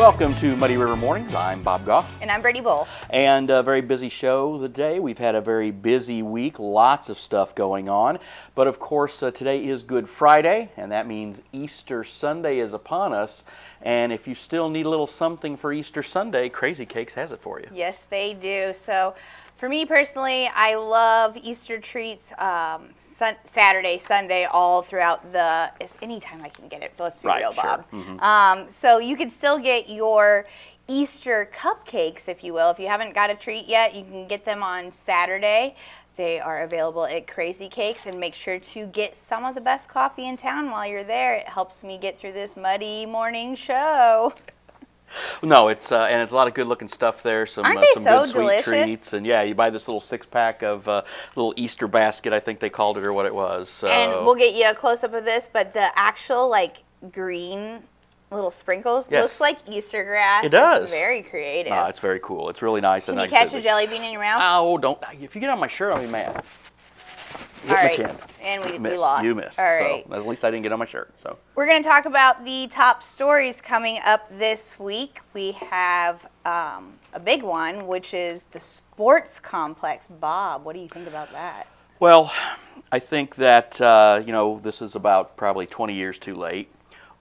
Welcome to Muddy River Mornings. I'm Bob Goff. And I'm Brittany Bull. And a very busy show today. We've had a very busy week, lots of stuff going on. But of course, today is Good Friday, and that means Easter Sunday is upon us. And if you still need a little something for Easter Sunday, Crazy Cakes has it for you. Yes, they do. So for me personally, I love Easter treats Saturday, Sunday, all throughout anytime I can get it. Let's be real, Bob. Sure. Mm-hmm. So you can still get your Easter cupcakes, if you will. If you haven't got a treat yet, you can get them on Saturday. They are available at Crazy Cakes, and make sure to get some of the best coffee in town while you're there. It helps me get through this muddy morning show. No, it's a lot of good-looking stuff there. Aren't they some so good sweet delicious? treats, and yeah, you buy this little six-pack of little Easter basket, I think they called it, or what it was. So. And we'll get you a close-up of this, but the actual green little sprinkles looks like Easter grass. It does. It's very creative. It's very cool. It's really nice. Can you catch a jelly bean in your mouth? Oh, don't! If you get on my shirt, I'll be mad. All right, chin. and we lost. You missed. All right. So at least I didn't get on my shirt. So we're going to talk about the top stories coming up this week. We have a big one, which is the sports complex. Bob, what do you think about that? Well, I think that this is about probably 20 years too late.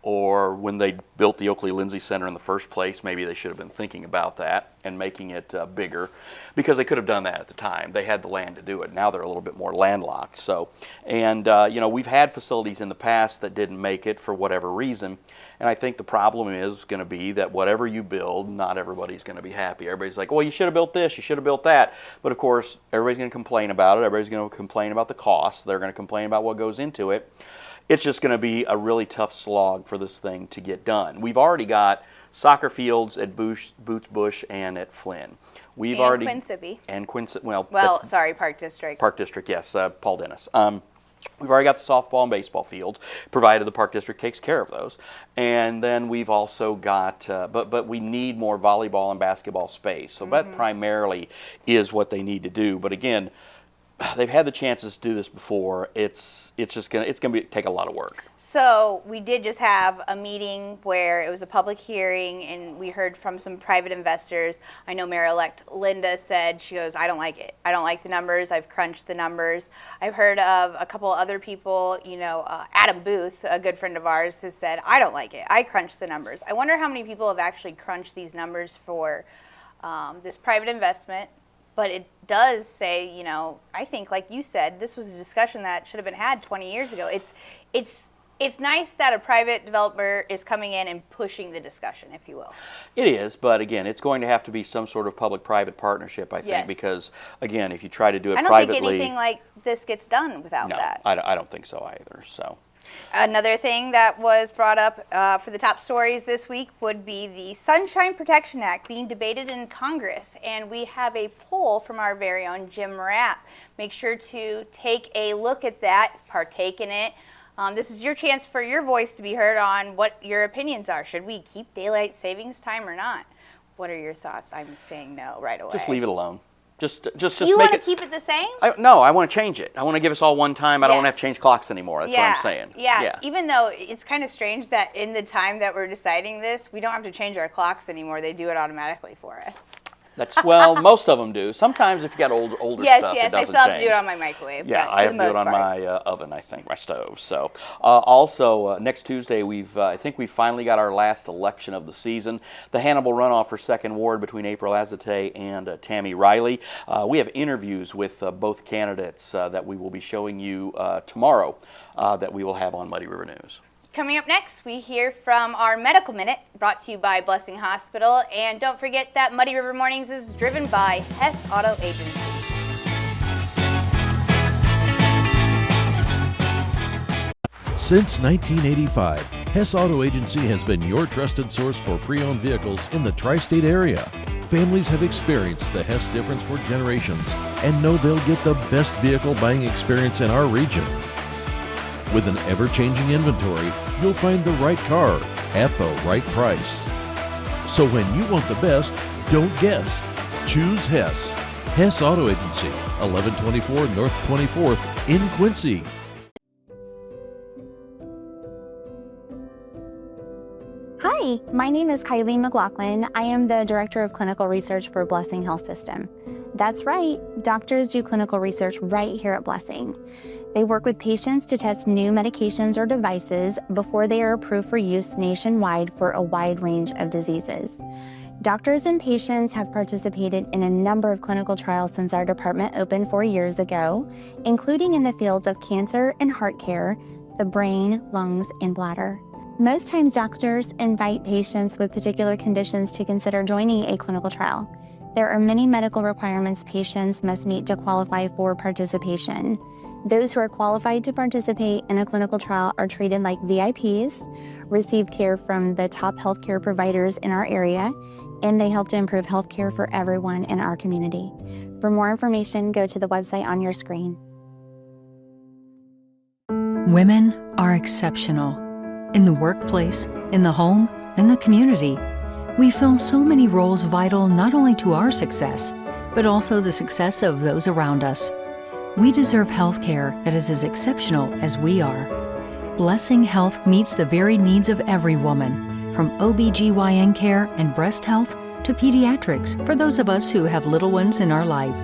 Or when they built the Oakley-Lindsay Center in the first place, maybe they should have been thinking about that and making it bigger, because they could have done that at the time. They had the land to do it. Now they're a little bit more landlocked. So, and we've had facilities in the past that didn't make it for whatever reason, and I think the problem is going to be that whatever you build, not everybody's going to be happy. Everybody's like, well, you should have built this, you should have built that. But of course, everybody's going to complain about it. Everybody's going to complain about the cost. They're going to complain about what goes into it. It's just going to be a really tough slog for this thing to get done. We've already got soccer fields at Boots Bush and at Flynn. We've already Quinsippy. And Quinsippy. Park District. Park District, yes, Paul Dennis. We've already got the softball and baseball fields, provided the Park District takes care of those. And then we've also got, but we need more volleyball and basketball space. So that primarily is what they need to do. But again, they've had the chances to do this before. It's gonna take a lot of work. So we did just have a meeting where it was a public hearing, and we heard from some private investors. I know Mayor-elect Linda said, she goes, I don't like it. I don't like the numbers. I've crunched the numbers. I've heard of a couple other people, Adam Booth, a good friend of ours, has said, I don't like it. I crunched the numbers. I wonder how many people have actually crunched these numbers for this private investment. But it does say, I think, like you said, this was a discussion that should have been had 20 years ago. It's nice that a private developer is coming in and pushing the discussion, if you will. It is, but again, it's going to have to be some sort of public-private partnership, I think, because, again, if you try to do it privately... I don't think anything like this gets done without that. I don't think so either, so... Another thing that was brought up for the top stories this week would be the Sunshine Protection Act being debated in Congress. And we have a poll from our very own Jim Rapp. Make sure to take a look at that, partake in it. This is your chance for your voice to be heard on what your opinions are. Should we keep daylight savings time or not? What are your thoughts? I'm saying no right away. Just leave it alone. Just you make want to keep it the same? No, I want to change it. I want to give us all one time. I don't want to have to change clocks anymore. That's what I'm saying. Yeah, even though it's kind of strange that in the time that we're deciding this, we don't have to change our clocks anymore. They do it automatically for us. Well, most of them do. Sometimes if you got older stuff, it doesn't I still have change. to do it on my microwave. Yeah, I have to do it on my oven, I think, my stove. So, also next Tuesday, I think we finally got our last election of the season, the Hannibal runoff for Second Ward between April Azate and Tammy Riley. We have interviews with both candidates that we will be showing you tomorrow that we will have on Muddy River News. Coming up next, we hear from our Medical Minute, brought to you by Blessing Hospital. And don't forget that Muddy River Mornings is driven by Hess Auto Agency. Since 1985, Hess Auto Agency has been your trusted source for pre-owned vehicles in the tri-state area. Families have experienced the Hess difference for generations and know they'll get the best vehicle buying experience in our region. With an ever-changing inventory, you'll find the right car at the right price. So when you want the best, don't guess. Choose Hess. Hess Auto Agency, 1124 North 24th in Quincy. Hi, Hi, my name is Kylie McLaughlin. I am the Director of Clinical Research for Blessing Health System. That's right, doctors do clinical research right here at Blessing. They work with patients to test new medications or devices before they are approved for use nationwide for a wide range of diseases. Doctors and patients have participated in a number of clinical trials since our department opened 4 years ago, including in the fields of cancer and heart care, the brain, lungs, and bladder. Most times, doctors invite patients with particular conditions to consider joining a clinical trial. There are many medical requirements patients must meet to qualify for participation. Those who are qualified to participate in a clinical trial are treated like VIPs, receive care from the top healthcare providers in our area, and they help to improve healthcare for everyone in our community. For more information, go to the website on your screen. Women are exceptional. In the workplace, in the home, in the community, we fill so many roles vital not only to our success, but also the success of those around us. We deserve health care that is as exceptional as we are. Blessing Health meets the varied needs of every woman, from OBGYN care and breast health to pediatrics for those of us who have little ones in our life.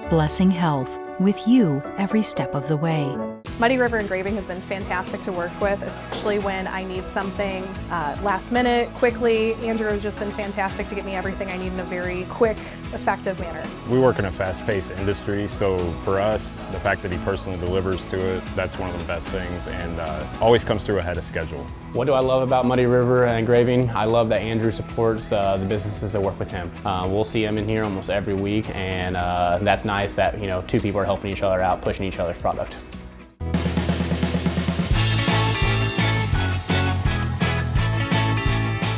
Blessing Health, with you every step of the way. Muddy River Engraving has been fantastic to work with, especially when I need something last minute, quickly. Andrew has just been fantastic to get me everything I need in a very quick, effective manner. We work in a fast-paced industry, so for us, the fact that he personally delivers to it, that's one of the best things, and always comes through ahead of schedule. What do I love about Muddy River Engraving? I love that Andrew supports the businesses that work with him. We'll see him in here almost every week, and that's nice that two people are helping each other out, pushing each other's product.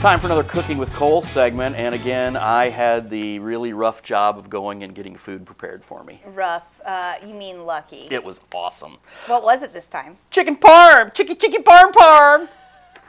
Time for another Cooking with Cole segment, and again, I had the really rough job of going and getting food prepared for me. Rough. You mean lucky. It was awesome. What was it this time? Chicken parm! Chicken parm!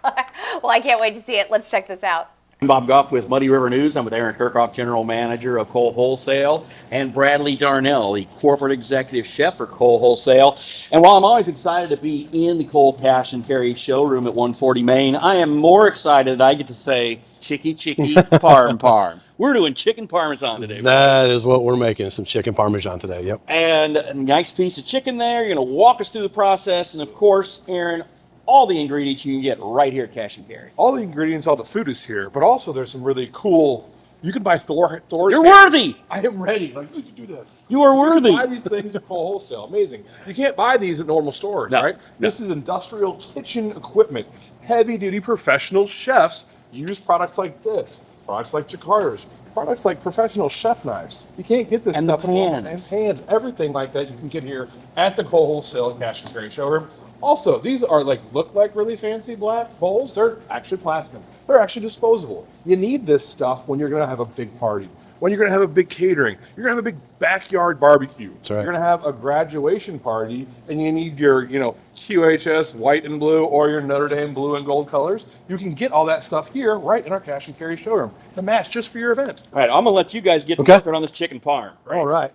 Well, I can't wait to see it. Let's check this out. I'm Bob Goff with Muddy River News. I'm with Aaron Kirchhoff, General Manager of Cole Wholesale, and Bradley Darnell, the Corporate Executive Chef for Cole Wholesale. And while I'm always excited to be in the Cole Cash and Carry showroom at 140 Main, I am more excited that I get to say chicky parm. We're doing chicken parmesan today. That is what we're making, some chicken parmesan today, yep. And a nice piece of chicken there. You're going to walk us through the process. And of course, Aaron, all the ingredients you can get right here at Cash and Carry. All the ingredients, all the food is here, but also there's some really cool. You can buy Thor's. You're worthy. I am ready. Like, you can do this. You are worthy. You can buy these things at Cole Wholesale. Amazing. You can't buy these at normal stores, right? No. This is industrial kitchen equipment. Heavy-duty professional chefs use products like this. Products like jacquards. Products like professional chef knives. You can't get this and stuff. The pans. And pans. Everything like that you can get here at the Cole Wholesale Cash and Carry showroom. Also, these are look like really fancy black bowls. They're actually plastic. They're actually disposable. You need this stuff when you're going to have a big party, when you're going to have a big catering, you're going to have a big backyard barbecue. That's right. You're going to have a graduation party, and you need your QHS white and blue or your Notre Dame blue and gold colors. You can get all that stuff here right in our Cash and Carry showroom to match just for your event. All right, I'm going to let you guys get started on this chicken parm. Right? All right.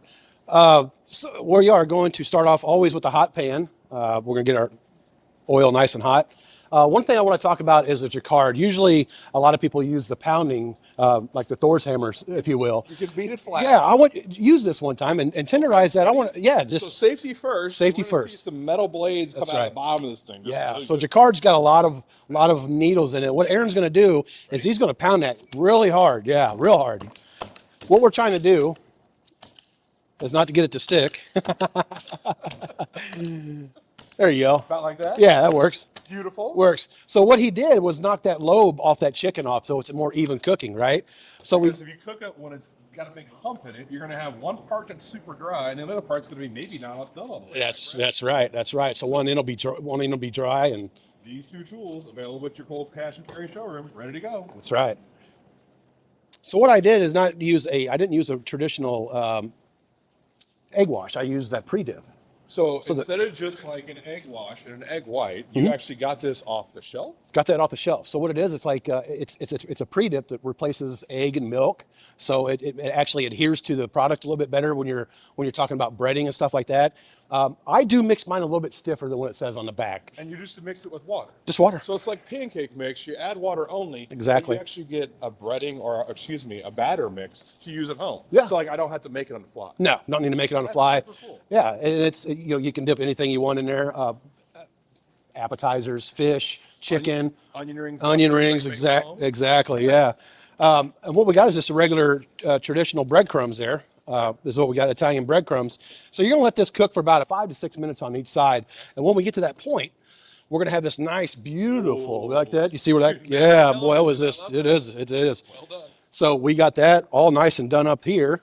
So we are going to start off always with the hot pan. We're going to get our oil nice and hot. One thing I want to talk about is the jacquard. Usually, a lot of people use the pounding, like the Thor's hammers, if you will. You can beat it flat. Yeah, I want to use this one time and tenderize that. I want to, just so safety first. Safety We're gonna first. See some metal blades come That's out right. of the bottom of this thing. Yeah. So jacquard's got a lot of needles in it. What Aaron's going to do is he's going to pound that really hard. Yeah, real hard. What we're trying to do is not to get it to stick. There you go. About like that? Yeah, that works. Beautiful. Works. So what he did was knock that lobe off that chicken off so it's a more even cooking, right? So because if you cook it when it's got a big hump in it, you're going to have one part that's super dry, and the other part's going to be maybe not done all the way. That's right. So one end will be dry, and these two tools available at your Cole Cash and Carry showroom, ready to go. That's right. So what I did is I didn't use a traditional egg wash. I used that pre-dip. So instead of just like an egg wash and an egg white, you actually got this off the shelf? Got that off the shelf. So what it is, it's like it's a pre-dip that replaces egg and milk. So it actually adheres to the product a little bit better when you're talking about breading and stuff like that. I do mix mine a little bit stiffer than what it says on the back. And you just mix it with water. Just water. So it's like pancake mix. You add water only. Exactly. And you actually get a breading or, excuse me, a batter mix to use at home. Yeah. So like I don't have to make it on the fly. No, don't need to make it on the fly. super cool. Yeah, and it's, you know, you can dip anything you want in there. Appetizers, fish, chicken, Onion rings. exactly, yeah. And what we got is just a regular traditional breadcrumbs there. This is what we got, Italian breadcrumbs. So you're gonna let this cook for about 5 to 6 minutes on each side. And when we get to that point, we're gonna have this nice, beautiful, like that. You see where that, yeah, boy, it was this, it is. Well done. So we got that all nice and done up here.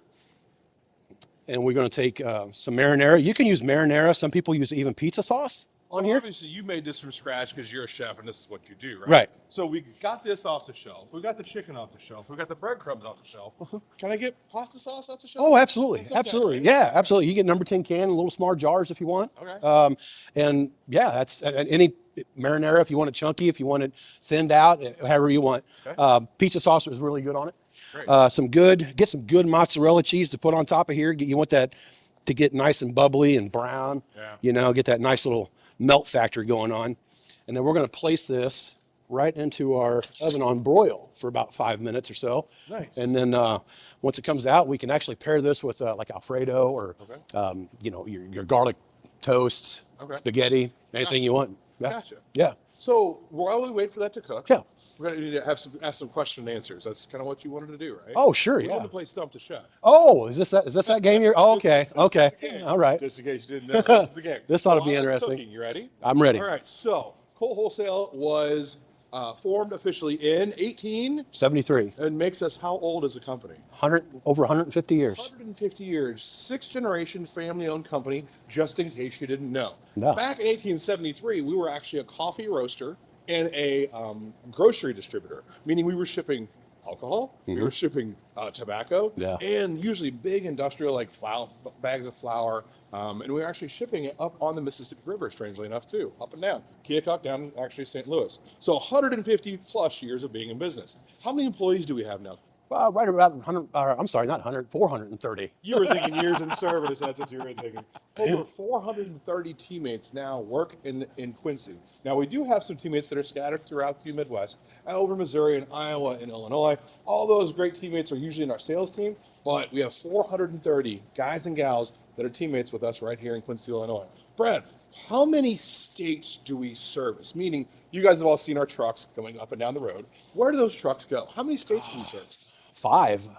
And we're gonna take some marinara. You can use marinara. Some people use even pizza sauce on So here. obviously you made this from scratch because you're a chef and this is what you do, right? Right. So we got this off the shelf. We got the chicken off the shelf. We got the breadcrumbs off the shelf. Can I get pasta sauce off the shelf? Oh, absolutely, That's okay, absolutely, right? yeah, absolutely. You get number 10 can in little small jars if you want. Okay. And yeah, that's any marinara if you want it chunky, if you want it thinned out, however you want. Okay. Pizza sauce was really good on it. Great. Get some good mozzarella cheese to put on top of here. You want that to get nice and bubbly and brown. Yeah. You know, get that nice little melt factory going on. And then we're going to place this right into our oven on broil for about 5 minutes or so. Nice. And then once it comes out, we can actually pair this with like Alfredo or, Okay. you know, your garlic toast, Okay. spaghetti, anything you want. Yeah. Gotcha. Yeah. So while we wait for that to cook, Yeah. we're gonna need to ask some question and answers. That's kind of what you wanted to do, right? Oh, sure. We Yeah. want to play Stump the Chef. Oh, is this that game you're? Oh, okay. Okay. All right. Just in case you didn't know, this is the game. This ought to be While it's interesting. cooking, you ready? I'm ready. All right. So Cole Wholesale was formed officially in 18 73. and makes us how old as a company? Over 150 years. 150 years, 6th-generation family-owned company, just in case you didn't know. No. Back in 1873, we were actually a coffee roaster and a grocery distributor, meaning we were shipping alcohol, we were shipping tobacco, Yeah. and usually big industrial like bags of flour, and we were actually shipping it up on the Mississippi River, strangely enough, too, up and down. Keokuk down to actually St. Louis. So 150 plus years of being in business. How many employees do we have now? Right about 100, I'm sorry, not 100, 430. You were thinking years in service. That's what you were thinking. Over 430 teammates now work in Quincy. Now, we do have some teammates that are scattered throughout the Midwest, over Missouri and Iowa and Illinois. All those great teammates are usually in our sales team, but we have 430 guys and gals that are teammates with us right here in Quincy, Illinois. Brad, how many states do we service? Meaning, you guys have all seen our trucks going up and down the road. Where do those trucks go? How many states do we service? 5.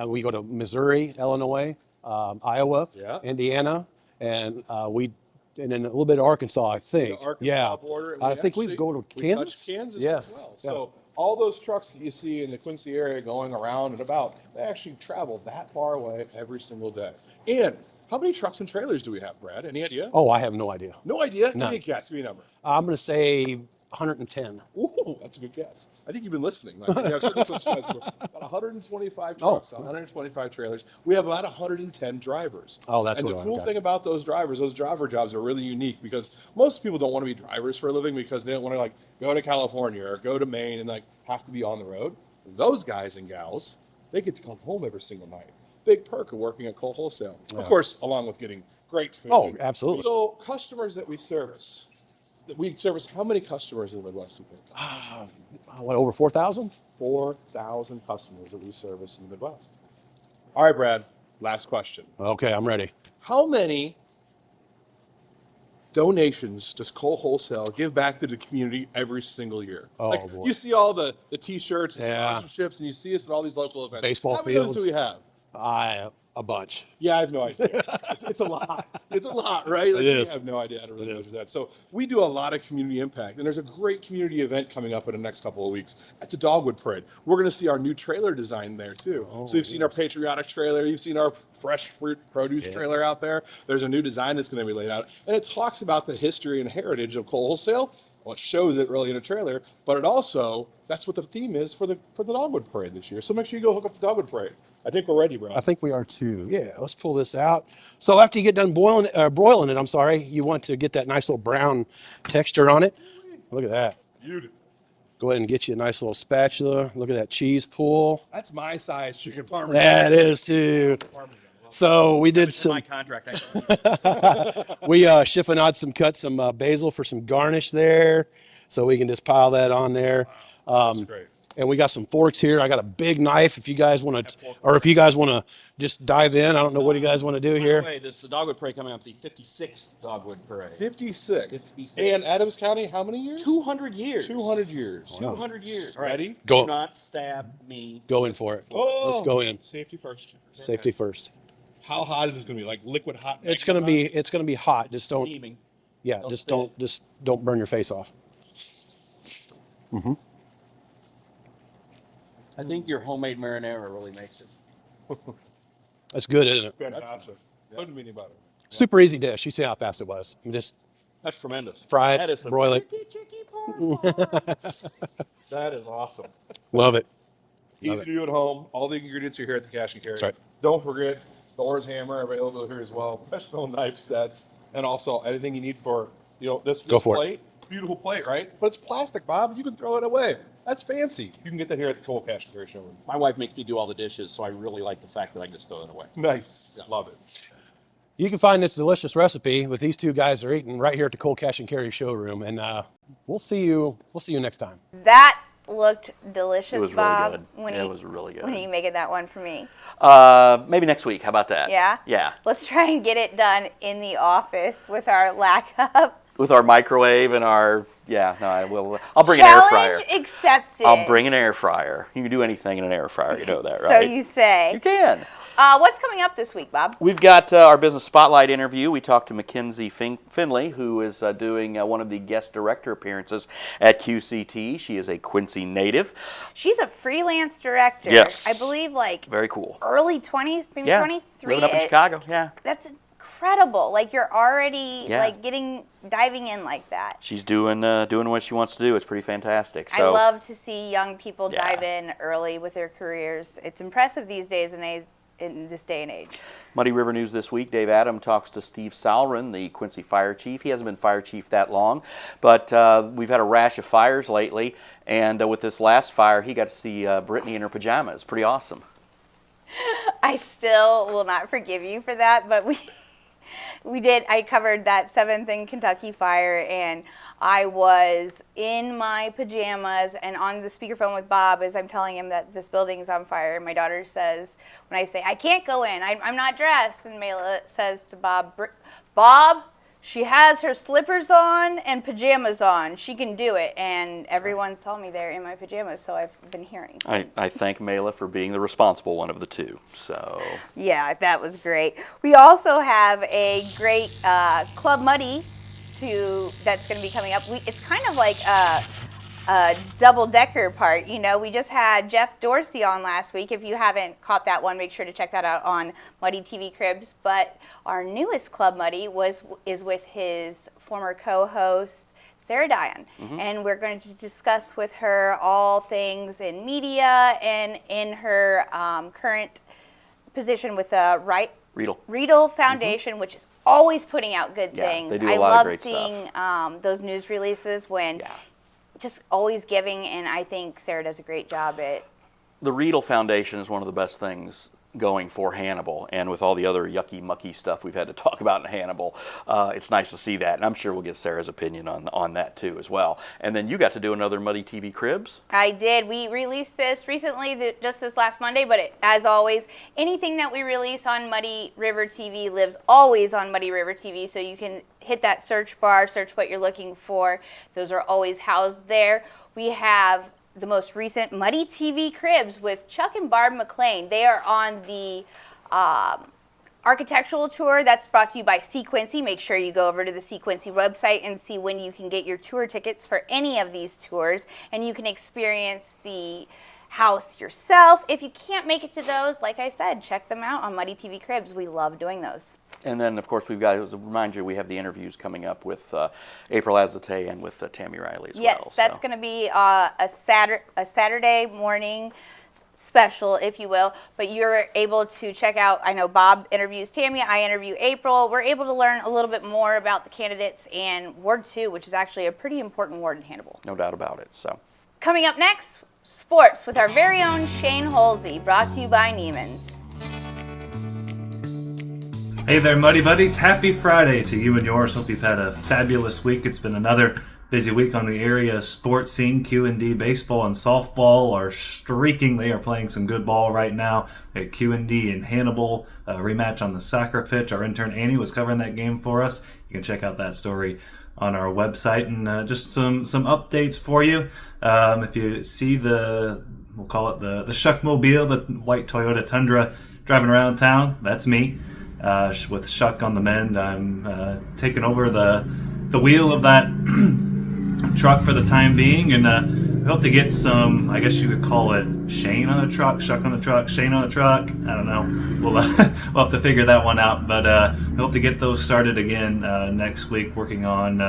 We go to Missouri, Illinois, Iowa, Yeah. Indiana, and and then a little bit of Arkansas, I think. The Arkansas yeah. border. and I think we actually- go to we Kansas. touch Kansas Yes. as well. Yeah. So all those trucks that you see in the Quincy area going around and about, they actually travel that far away every single day. And how many trucks and trailers do we have, Brad? Any idea? Oh, I have no idea. No idea? None. Give me a guess. Give me a number. I'm going to say 110. Ooh, that's a good guess. I think you've been listening. Like, about 125 trucks, 125 trailers. We have about 110 drivers. Oh, that's and what the I cool got. thing about those driver jobs are really unique because most people don't want to be drivers for a living because they don't want to like go to California or go to Maine and like have to be on the road. Those guys and gals, they get to come home every single night. Big perk of working at Cole Wholesale. Of course, along with getting great food. Oh, absolutely. So customers that we service how many customers in the Midwest do you think? What, over 4,000? 4,000 customers that we service in the Midwest. All right, Brad, last question. Okay, I'm ready. How many donations does Cole Wholesale give back to the community every single year? Oh, like, boy. You see all the T-shirts and Yeah. sponsorships, and you see us at all these local events. Baseball How many of those fields. do we have? A bunch. Yeah, I have no idea. It's a lot. It's a lot, right? Like, It is. I have no idea how to really It measure is. that. So we do a lot of community impact, and there's a great community event coming up in the next couple of weeks at the Dogwood Parade. We're going to see our new trailer design there too. So you've seen our patriotic trailer, you've seen our fresh fruit produce trailer out there. There's a new design that's going to be laid out, and it talks about the history and heritage of Cole Wholesale. Well, it shows it really in a trailer, but it also, that's what the theme is for the Dogwood Parade this year. So make sure you go hook up the Dogwood Parade. I think we're ready, bro. I think we are too. Yeah, let's pull this out. So after you get done broiling it, I'm sorry, you want to get that nice little brown texture on it. Look at that. Beautiful. Go ahead and get you a nice little spatula. Look at that cheese pool. That's my size chicken parmesan. That is too. Parmesan, So we did It's in my some. contract. We chiffonade some, cut some basil for some garnish there, so we can just pile that on there. That's great. And we got some forks here. I got a big knife if you guys want to, or if you guys want to just dive in. I don't know what you guys want to do By the here. way, this is the Dogwood Parade coming up, the 56th Dogwood Parade. 56. 56. And Adams County, how many years? 200 years. 200 years. 200 years. All right. Ready? Go. Do not stab me. Go in for it. Oh, Let's go in. Safety first. Safety first. How hot is this going to be? Like liquid hot? It's gonna be hot. Just don't. Steaming. Yeah. Just don't burn your face off. I think your homemade marinara really makes it. That's good, isn't it? Fantastic. Couldn't be any better. Super easy dish. You see how fast it was. You just That's tremendous. fry That it, is some broil it. cheeky pork. That is awesome. Love it. Easy Love to it. do at home. All the ingredients are here at the Cash and Carry. That's right. Don't forget Thor's hammer available here as well. Professional knife sets, and also anything you need for this Go for it. plate. Beautiful plate, right? But it's plastic, Bob. You can throw it away. That's fancy. You can get that here at the Cole Cash and Carry showroom. My wife makes me do all the dishes, so I really like the fact that I can just throw it away. Nice. Love it. You can find this delicious recipe with these two guys are eating right here at the Cole Cash and Carry showroom, and we'll see you next time. That looked delicious, It was really Bob. good. When It you, was really good. When are you making that one for me? Maybe next week. How about that? Yeah? Yeah. Let's try and get it done in the office with our lack of With our microwave and our I will. I'll bring an air fryer. challenge accepted. I'll bring an air fryer. You can do anything in an air fryer. You know that, So right? you say. You can. What's coming up this week, Bob? We've got our business spotlight interview. We talked to Mackenzie Finley, who is doing one of the guest director appearances at QCT. She is a Quincy native. She's a freelance director. Yes. I believe Very cool. early 20s, maybe Yeah. 23. Living up in Chicago. Yeah. That's incredible. Like you're already Yeah. diving in like that. She's doing what she wants to do. It's pretty fantastic. I So love to see young people Yeah. dive in early with their careers. It's impressive these days in this day and age. Muddy River News this week, Dave Adam talks to Steve Salren, the Quincy Fire Chief. He hasn't been Fire Chief that long, but we've had a rash of fires lately, and with this last fire, he got to see Brittany in her pajamas. Pretty awesome. I still will not forgive you for that, but I covered that 7th in Kentucky fire, and I was in my pajamas and on the speakerphone with Bob as I'm telling him that this building is on fire. And my daughter says, when I say, I can't go in, I'm not dressed. And Mela says to Bob, Bob, she has her slippers on and pajamas on. She can do it. And everyone saw me there in my pajamas, so I've been hearing. I thank Mela for being the responsible one of the two. So Yeah, that was great. We also have a great Club Muddy that's going to be coming up. It's kind of like a double-decker part. We just had Jeff Dorsey on last week. If you haven't caught that one, make sure to check that out on Muddy TV Cribs. But our newest Club Muddy is with his former co-host, Sarah Dion. And we're going to discuss with her all things in media and in her current position with Riedel Foundation, which is always putting out good things. they do I a lot of love great seeing those news releases when just always giving, and I think Sarah does a great job at. the Riedel Foundation is one of the best things going for Hannibal, and with all the other yucky mucky stuff we've had to talk about in Hannibal, it's nice to see that, and I'm sure we'll get Sarah's opinion on that too as well. And then you got to do another Muddy TV Cribs. I did. We released this recently, just this last Monday, but as always, anything that we release on Muddy River TV lives always on Muddy River TV, so you can hit that search bar, search what you're looking for. Those are always housed there. We have the most recent Muddy TV Cribs with Chuck and Barb McLean. They are on the architectural tour that's brought to you by Quincy. Make sure you go over to the Quincy website and see when you can get your tour tickets for any of these tours, and you can experience the house yourself. If you can't make it to those, like I said, check them out on Muddy TV Cribs. We love doing those. And then, of course, we've got, as a reminder, we have the interviews coming up with April Azate and with Tammy Riley as well. Yes, that's going to be a Saturday morning special, if you will. But you're able to check out, I know Bob interviews Tammy, I interview April. We're able to learn a little bit more about the candidates and Ward 2, which is actually a pretty important ward in Hannibal. No doubt about it. So Coming up next, sports with our very own Shane Holsey, brought to you by Neiman's. Hey there, Muddy Buddies. Happy Friday to you and yours. Hope you've had a fabulous week. It's been another busy week on the area sports scene. Q&D baseball and softball are streaking. They are playing some good ball right now at Q&D in Hannibal. A rematch on the soccer pitch. Our intern Annie was covering that game for us. You can check out that story on our website, and just some updates for you. If you see we'll call it the Shuckmobile, the white Toyota Tundra driving around town, that's me. With Shuck on the mend, I'm taking over the wheel of that truck for the time being, and we hope to get some, I guess you could call it Shane on the truck, Shuck on the truck, Shane on the truck. I don't know. We'll have to figure that one out, but we hope to get those started again next week, working on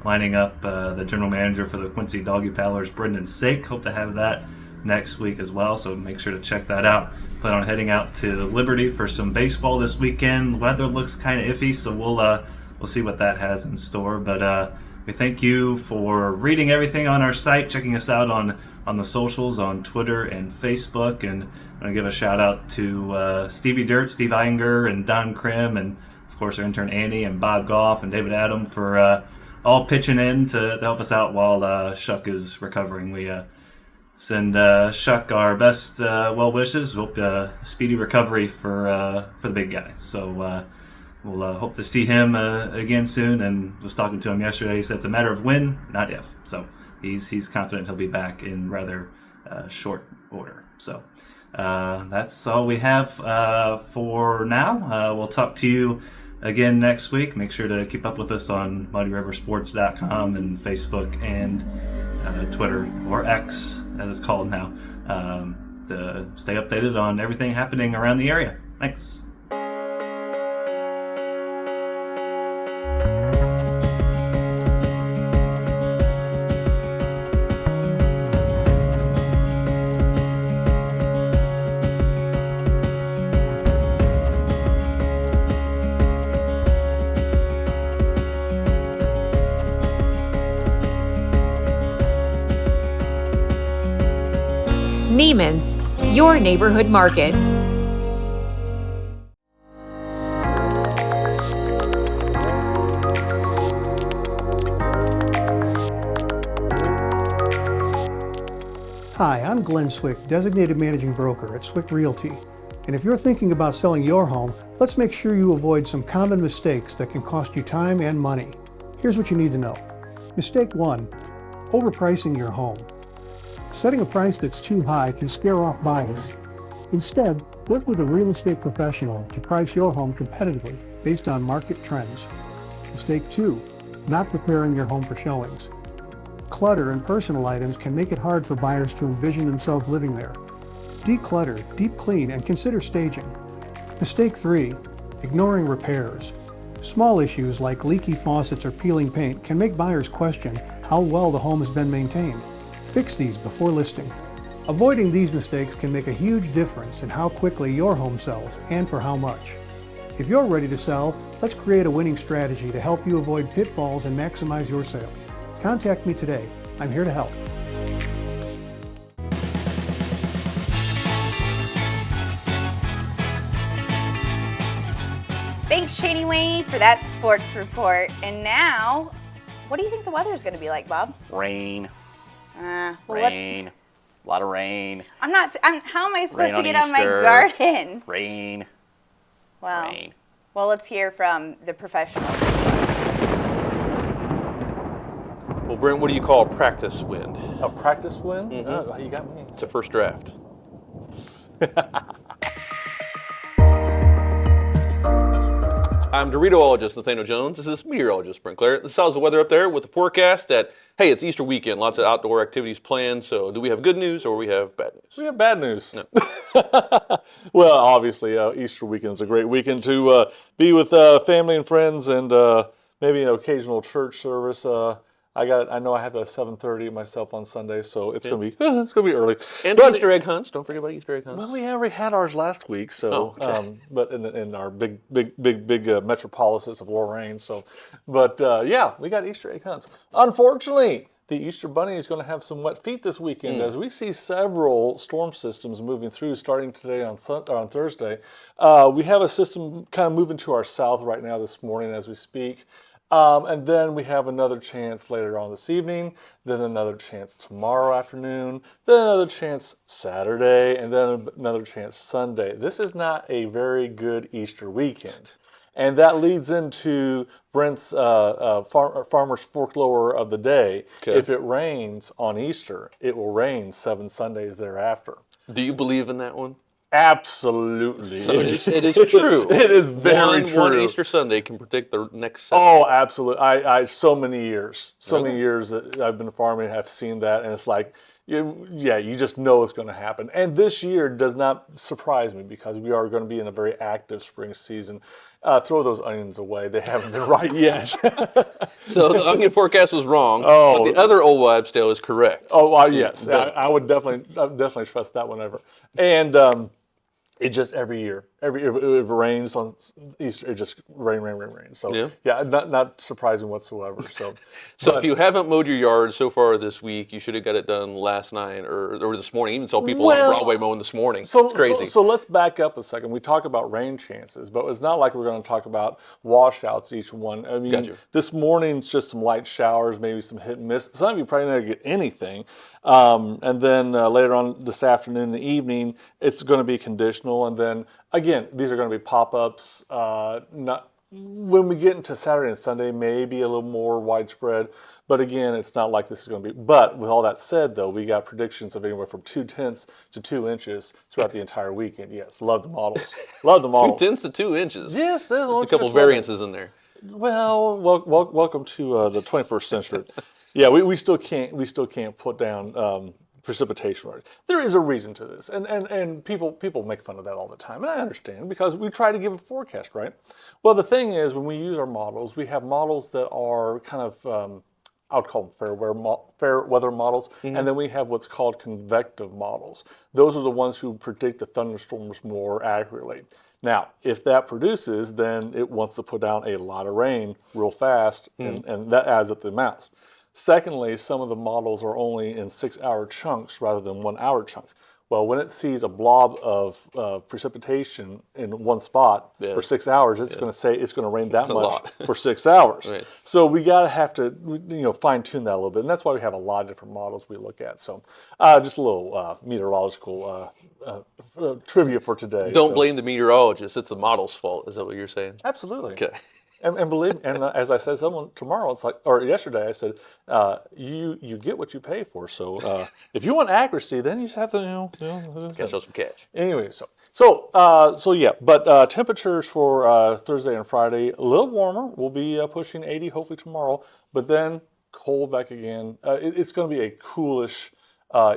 lining up the general manager for the Quincy Doggy Paddlers, Brendan Sake. Hope to have that next week as well, so make sure to check that out. Plan on heading out to Liberty for some baseball this weekend. The weather looks kind of iffy, so we'll see what that has in store. But we thank you for reading everything on our site, checking us out on the socials, on Twitter and Facebook. And I'm going to give a shout out to Stevie Dirt, Steve Eyinger, and Don Krim, and of course our intern Annie and Bob Goff and David Adam for all pitching in to help us out while Shuck is recovering. We send Shuck our best well wishes. Hope speedy recovery for the big guy. So we'll hope to see him again soon. And was talking to him yesterday. He said it's a matter of when, not if. So he's confident he'll be back in rather short order. So that's all we have for now. We'll talk to you again next week. Make sure to keep up with us on MuddyRiverSports.com and Facebook and Twitter, or X as it's called now, to stay updated on everything happening around the area. Thanks. Neiman's, your neighborhood market. Hi, I'm Glenn Swick, Designated Managing Broker at Swick Realty. And if you're thinking about selling your home, let's make sure you avoid some common mistakes that can cost you time and money. Here's what you need to know. Mistake 1, overpricing your home. Setting a price that's too high can scare off buyers. Instead, work with a real estate professional to price your home competitively based on market trends. Mistake 2, not preparing your home for showings. Clutter and personal items can make it hard for buyers to envision themselves living there. Declutter, deep clean, and consider staging. Mistake 3, ignoring repairs. Small issues like leaky faucets or peeling paint can make buyers question how well the home has been maintained. Fix these before listing. Avoiding these mistakes can make a huge difference in how quickly your home sells and for how much. If you're ready to sell, let's create a winning strategy to help you avoid pitfalls and maximize your sale. Contact me today. I'm here to help. Thanks, Shani Wayne, for that sports report. And now, what do you think the weather is going to be like, Bob? Rain. Rain. A lot of rain. How am I supposed to get on on my Easter. garden? Rain. Well, Rain. well, let's hear from the professionals. Well, Brent, what do you call a practice wind? A practice win? Mhm. Oh, you got me. It's the first draft. I'm Doritoologist Nathaniel Jones. This is meteorologist Brent Clare. This is how's the weather up there with the forecast that, hey, it's Easter weekend, lots of outdoor activities planned. So do we have good news or we have bad news? We have bad news. No. Well, obviously, Easter weekend is a great weekend to be with family and friends, and maybe an occasional church service. I know I have a 7:30 myself on Sunday, so it's gonna be early. And Easter egg hunts. Don't forget about Easter egg hunts. Well, we already had ours last week, so but in our big metropolises of Lorraine. So, but yeah, we got Easter egg hunts. Unfortunately, the Easter Bunny is going to have some wet feet this weekend as we see several storm systems moving through starting today on Thursday. We have a system kind of moving to our south right now this morning as we speak. And then we have another chance later on this evening, then another chance tomorrow afternoon, then another chance Saturday, and then another chance Sunday. This is not a very good Easter weekend. And that leads into Brent's farmer's folklore of the day. Okay. If it rains on Easter, it will rain 7 Sundays thereafter. Do you believe in that one? Absolutely. So it is true. It is very true. One Easter Sunday can predict the next 7. Oh, absolutely. I so many years that I've been farming have seen that, and it's like, you just know it's going to happen. And this year does not surprise me because we are going to be in a very active spring season. Throw those onions away. They haven't been right yet. So the onion forecast was wrong, Oh. but the other old wives' tale is correct. Oh, yes. I would definitely trust that one ever. And it just every year, if it rains on Easter, it just rain. So yeah, not surprising whatsoever. So If you haven't mowed your yard so far this week, you should have got it done last night or this morning. Even saw people on Broadway mowing this morning. It's crazy. So let's back up a second. We talk about rain chances, but it's not like we're going to talk about washouts each one. I mean, Gotcha. This morning's just some light showers, maybe some hit and miss. Some of you probably never get anything. And then later on this afternoon and evening, it's going to be conditional. And then again, these are going to be pop-ups. When we get into Saturday and Sunday, maybe a little more widespread. But again, it's not like this is going to be. But with all that said, though, we got predictions of anywhere from 0.2 to 2 inches throughout the entire weekend. Yes, love the models. Love the models. 0.2 to 2 inches. Yes, there's a couple variances in there. Well, welcome to the 21st century. Yeah, we still can't put down precipitation rate. There is a reason to this, and people make fun of that all the time, and I understand because we try to give a forecast, right? Well, the thing is, when we use our models, we have models that are kind of I would call them fair weather models, and then we have what's called convective models. Those are the ones who predict the thunderstorms more accurately. Now, if that produces, then it wants to put down a lot of rain real fast, and that adds up the amounts. Secondly, some of the models are only in 6-hour chunks rather than 1-hour chunk. Well, when it sees a blob of precipitation in one spot for 6 hours, it's going to say it's going to rain that much for 6 hours. Right. So we have to fine tune that a little bit, and that's why we have a lot of different models we look at. So just a little meteorological trivia for today. Don't blame the meteorologist; it's the model's fault. Is that what you're saying? Absolutely. Okay. And believe me, and as I said tomorrow, it's like, or yesterday, I said, you get what you pay for. So if you want accuracy, then you just have to, Cash out some cash. Anyway, so yeah, but temperatures for Thursday and Friday, a little warmer. We'll be pushing 80 hopefully tomorrow, but then cold back again. It's going to be a coolish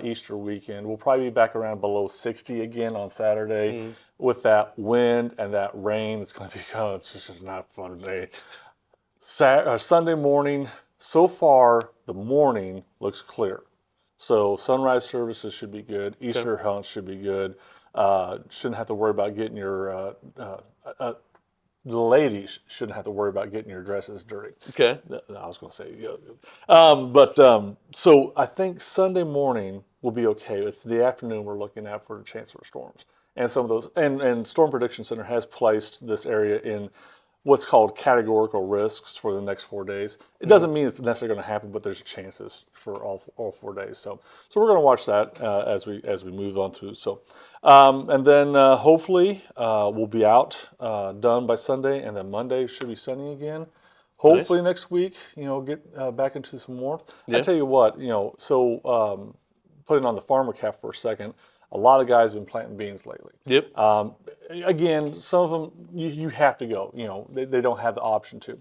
Easter weekend. We'll probably be back around below 60 again on Saturday. With that wind and that rain, it's going to be it's just not a fun day. Sunday morning, so far the morning looks clear. So sunrise services should be good. Easter hunts should be good. Shouldn't have to worry about getting your the ladies shouldn't have to worry about getting your dresses dirty. Okay. I was going to say, so I think Sunday morning will be okay. It's the afternoon we're looking at for a chance for storms. And some of those, and Storm Prediction Center has placed this area in what's called categorical risks for the next 4 days. It doesn't mean it's necessarily going to happen, but there's chances for all 4 days. So we're going to watch that as we move on through. So, and then hopefully we'll be out done by Sunday, and then Monday should be sunny again. Hopefully next week, get back into some warmth. I tell you what, putting on the farmer cap for a second. A lot of guys have been planting beans lately. Yep. Again, some of them you have to go. They don't have the option to.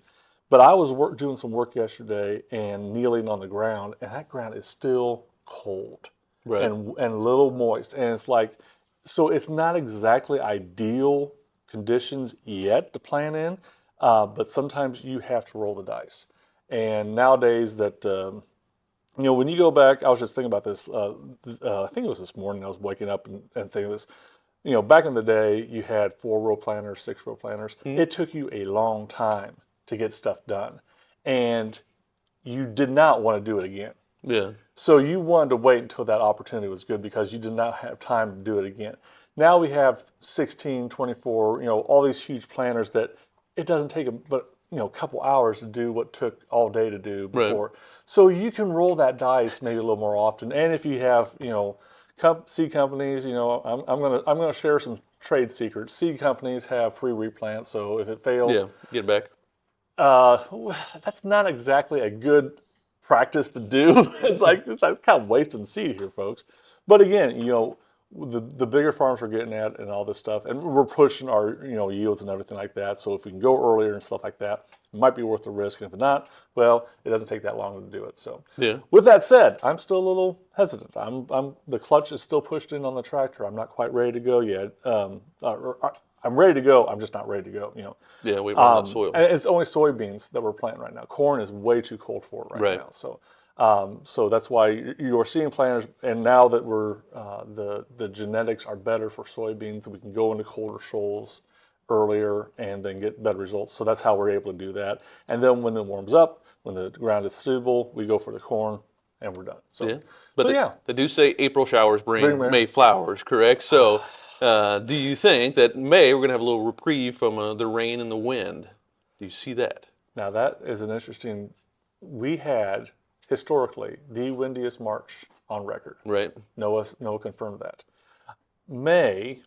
But I was doing some work yesterday and kneeling on the ground, and that ground is still cold and a little moist. And it's like, so it's not exactly ideal conditions yet to plant in, but sometimes you have to roll the dice. And nowadays that. When you go back, I was just thinking about this, I think it was this morning, I was waking up and thinking this, back in the day, you had 4-row planters, 6-row planters. It took you a long time to get stuff done. And you did not want to do it again. Yeah. So you wanted to wait until that opportunity was good because you did not have time to do it again. Now we have 16, 24, all these huge planners that it doesn't take a couple hours to do what took all day to do before. Right. So you can roll that dice maybe a little more often. And if you have, seed companies, I'm gonna share some trade secrets. Seed companies have free replants, so if it fails, Yeah. Get it back. that's not exactly a good practice to do. It's kind of wasting seed here, folks. But again, the bigger farms we're getting at and all this stuff, and we're pushing our yields and everything like that. So if we can go earlier and stuff like that, it might be worth the risk. And if not, well, it doesn't take that long to do it. So Yeah. with that said, I'm still a little hesitant. The clutch is still pushed in on the tractor. I'm not quite ready to go yet. I'm ready to go. I'm just not ready to go. Yeah, we run out of soil. And it's only soybeans that we're planting right now. Corn is way too cold for it right now. So that's why you're seeing planters. And now that the genetics are better for soybeans, we can go into colder shoals earlier and then get better results. So that's how we're able to do that. And then when it warms up, when the ground is suitable, we go for the corn and we're done. So yeah. But they do say April showers bring May. May flowers, correct? So do you think that May we're going to have a little reprieve from the rain and the wind? Do you see that? Now that is an interesting. We had historically the windiest March on record. Right. Noah confirmed that. May,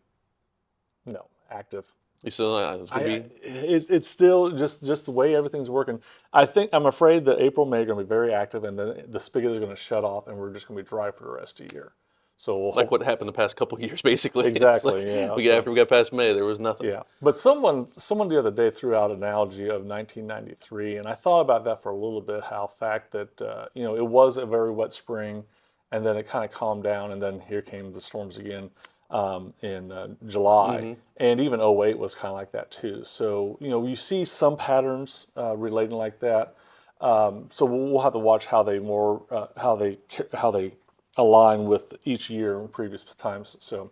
no, active. You still it's gonna be. It's still just the way everything's working. I'm afraid that April, May are going to be very active, and then the spigot is going to shut off, and we're just going to be dry for the rest of the year. So like what happened the past couple of years, basically. Exactly. Yeah. After we got past May, there was nothing. Yeah. But someone the other day threw out an analogy of 1993, and I thought about that for a little bit. How fact that it was a very wet spring, and then it kind of calmed down, and then here came the storms again in July, and even 08 was kind of like that too. So you see some patterns relating like that. So we'll have to watch how they align with each year in previous times. So,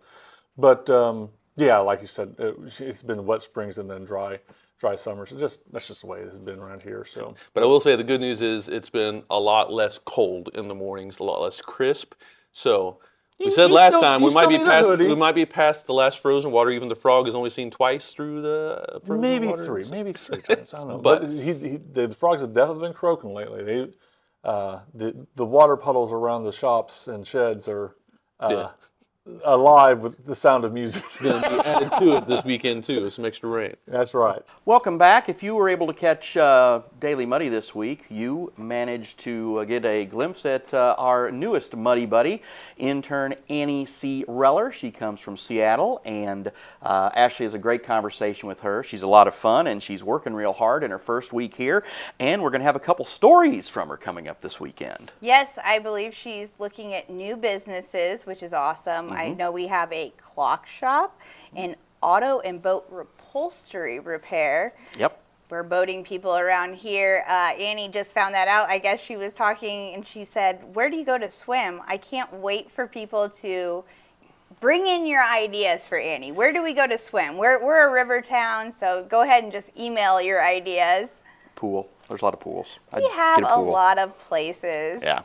but yeah, like you said, it's been wet springs and then dry summers. That's just the way it has been around here. So, but I will say the good news is it's been a lot less cold in the mornings, a lot less crisp. So we said last time we might be past the last frozen water. Even the frog is only seen twice through the frozen water. maybe three times. I don't know. But the frogs have definitely been croaking lately. The water puddles around the shops and sheds are alive with the sound of music. Going to be added to it this weekend too, some extra rain. That's right. Welcome back. If you were able to catch Daily Muddy this week, you managed to get a glimpse at our newest Muddy Buddy, intern Annie C. Reller. She comes from Seattle, and Ashley has a great conversation with her. She's a lot of fun, and she's working real hard in her first week here, and we're going to have a couple stories from her coming up this weekend. Yes, I believe she's looking at new businesses, which is awesome. I know we have a clock shop, an auto and boat upholstery repair. Yep. We're boating people around here. Annie just found that out. I guess she was talking and she said, "Where do you go to swim?" I can't wait for people to bring in your ideas for Annie. Where do we go to swim? We're a river town, so go ahead and just email your ideas. Pool. There's a lot of pools. We have a lot of places. Yeah.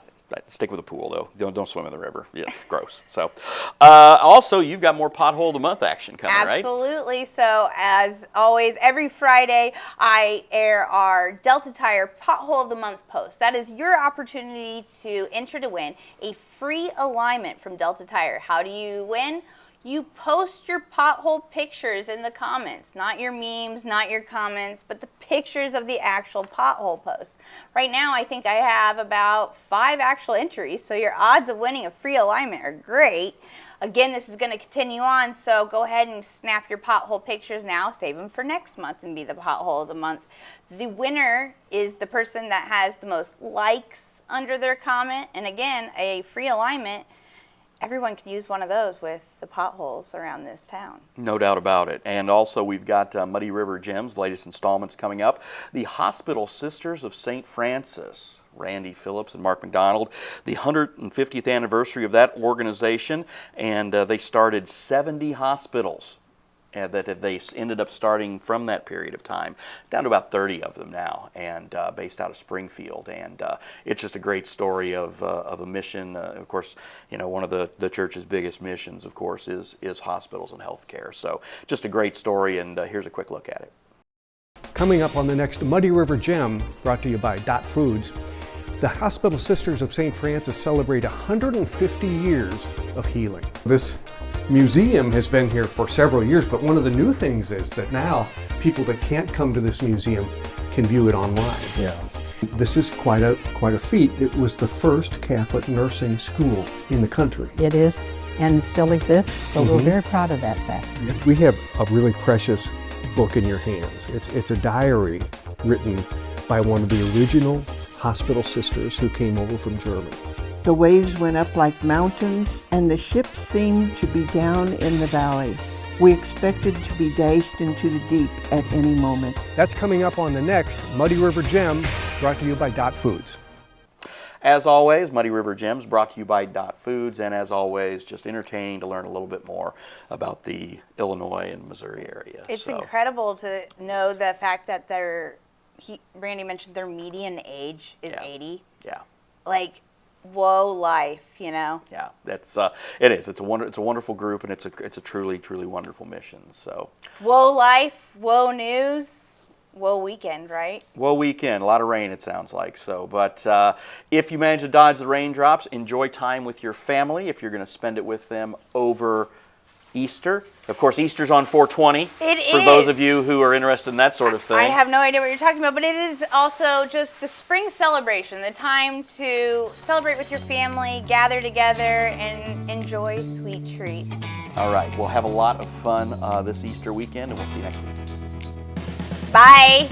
Stick with the pool, though. Don't swim in the river. Yeah, gross. So, also, you've got more Pothole of the Month action coming, right? Absolutely. So, as always, every Friday, I air our Delta Tire Pothole of the Month post. That is your opportunity to enter to win a free alignment from Delta Tire. How do you win? You post your pothole pictures in the comments, not your memes, not your comments, but the pictures of the actual pothole post. Right now, I think I have about 5 actual entries, so your odds of winning a free alignment are great. Again, this is going to continue on, so go ahead and snap your pothole pictures now, save them for next month and be the Pothole of the Month. The winner is the person that has the most likes under their comment, and again, a free alignment. Everyone can use one of those with the potholes around this town. No doubt about it. And also we've got Muddy River Gems, latest installments coming up. The Hospital Sisters of St. Francis, Randy Phillips and Mark McDonald, the 150th anniversary of that organization, and they started 70 hospitals that they ended up starting from that period of time, down to about 30 of them now, and based out of Springfield. And it's just a great story of a mission. Of course, one of the church's biggest missions, of course, is hospitals and healthcare. So just a great story, and here's a quick look at it. Coming up on the next Muddy River Gem, brought to you by Dot Foods, the Hospital Sisters of St. Francis celebrate 150 years of healing. This museum has been here for several years, but one of the new things is that now people that can't come to this museum can view it online. Yeah. This is quite a feat. It was the first Catholic nursing school in the country. It is, and still exists, so we're very proud of that fact. We have a really precious book in your hands. It's a diary written by one of the original hospital sisters who came over from Germany. The waves went up like mountains, and the ship seemed to be down in the valley. We expected to be dashed into the deep at any moment. That's coming up on the next Muddy River Gem, brought to you by Dot Foods. As always, Muddy River Gems brought to you by Dot Foods, and as always, just entertaining to learn a little bit more about the Illinois and Missouri area. It's incredible to know the fact that Randy mentioned their median age is 80. Yeah. Like, whoa, life, Yeah, it is. It's a wonderful group, and it's a truly wonderful mission. So. Whoa, life, whoa, news. Whoa, weekend, right? Whoa, weekend. A lot of rain, it sounds like. So, but if you manage to dodge the raindrops, enjoy time with your family if you're going to spend it with them over Easter. Of course, Easter's on 4/20. For those of you who are interested in that sort of thing. I have no idea what you're talking about, but it is also just the spring celebration, the time to celebrate with your family, gather together, and enjoy sweet treats. All right. We'll have a lot of fun this Easter weekend, and we'll see you next week. Bye.